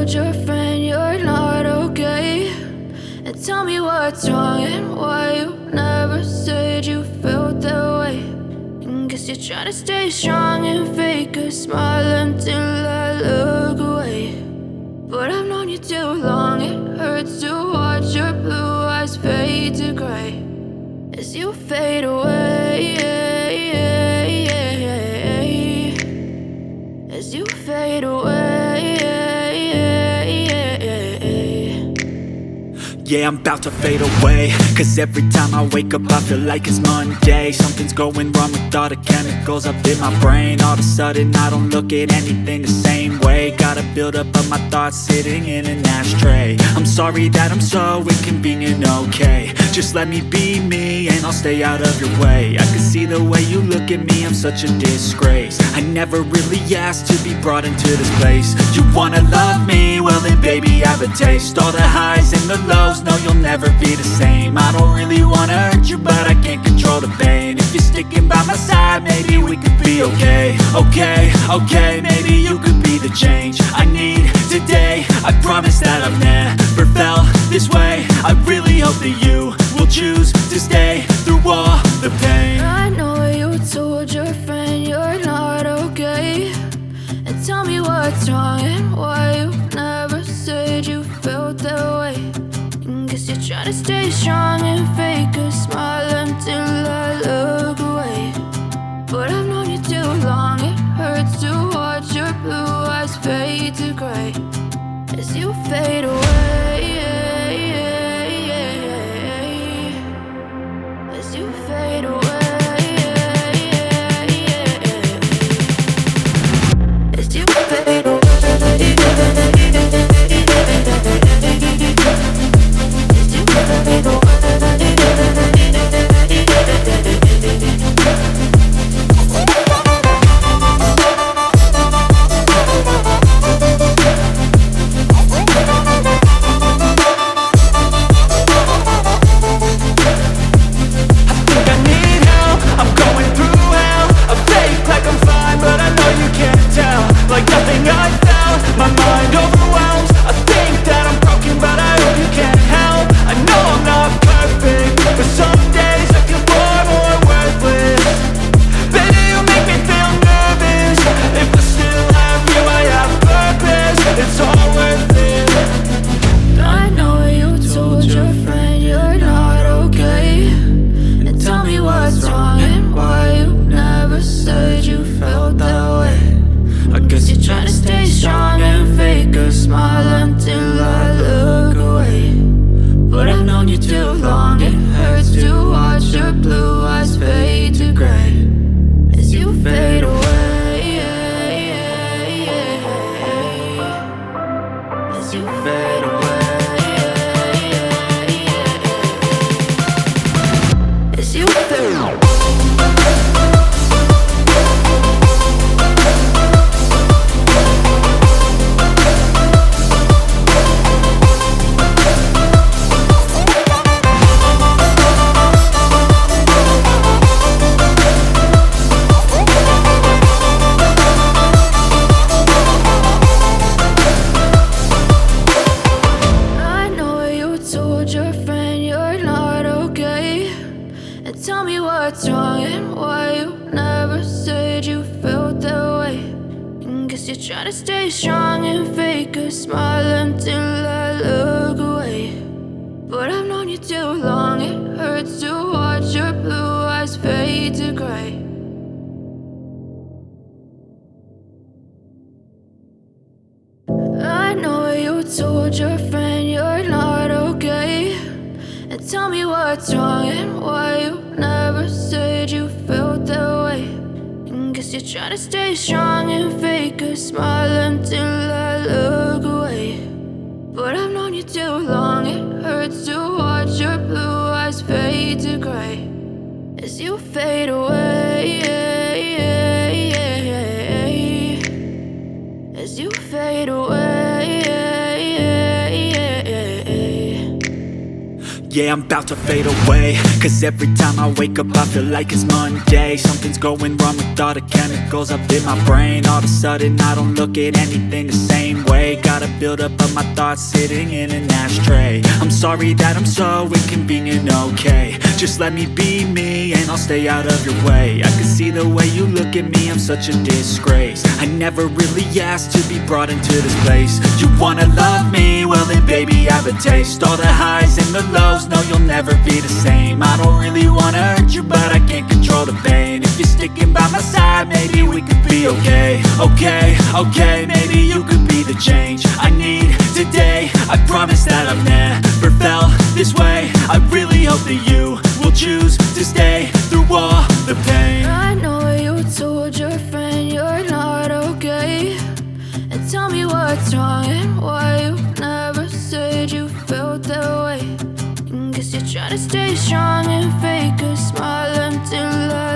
told your friend you're not okay? And tell me what's wrong and why you never said you felt that way. And guess you're trying to stay strong and fake a smile until I look away. But I've known you too long, it hurts to watch your blue eyes fade to gray as you fade away, as you fade away. Yeah, I'm about to fade away, cause every time I wake up I feel like it's Monday. Something's going wrong with all the chemicals up in my brain. All of a sudden I don't look at anything the same way. Got a build up of my thoughts sitting in an ashtray. I'm sorry that I'm so inconvenient, okay? Just let me be me and I'll stay out of your way. I can see the way you look at me, I'm such a disgrace. I never really asked to be brought into this place. You wanna love me? Well then baby have a taste. All the highs and the lows, no, you'll never be the same. I don't really wanna hurt you, but I can't control the pain. If you're sticking by my side, maybe we could be okay. Okay, maybe you could be the change I need today. I promise that I've never felt this way. I really hope that you will choose to stay through all the pain. I know you told your friend you're not okay. And tell me what's wrong and why you never said you felt that way. Guess you're trying to stay strong and fake a smile until I look away. But I've known you too long, it hurts to watch your blue eyes fade to gray as you fade away, as you fade away, as you fade away. Try to stay strong and fake a smile until I look away. But I've known you too long, it hurts to watch your blue eyes fade to gray. I know you told your friend you're not okay. And tell me what's wrong and why you never said you felt that way. Guess you're trying to stay strong and fake a smile until I look away. But I've known you too long, it hurts to watch your blue eyes fade to gray as you fade away, as you fade away. Yeah, I'm about to fade away, cause every time I wake up I feel like it's Monday. Something's going wrong with all the chemicals up in my brain. All of a sudden I don't look at anything the same way. day. Got a buildup of my thoughts sitting in an ashtray. I'm sorry that I'm so inconvenient, okay. Just let me be me and I'll stay out of your way. I can see the way you look at me, I'm such a disgrace. I never really asked to be brought into this place. You wanna love me? Well then baby, have a taste. All the highs and the lows, no you'll never be the same. I don't really wanna hurt you, but I can't control the pain. If you're sticking by my side, maybe we could be okay. Okay, maybe you could be the change I need today. I promise that I've never felt this way. I really hope that you will choose to stay through all the pain. I know you told your friend you're not okay, and tell me what's wrong and why you never said you felt that way. Guess you're trying to stay strong and fake a smile until I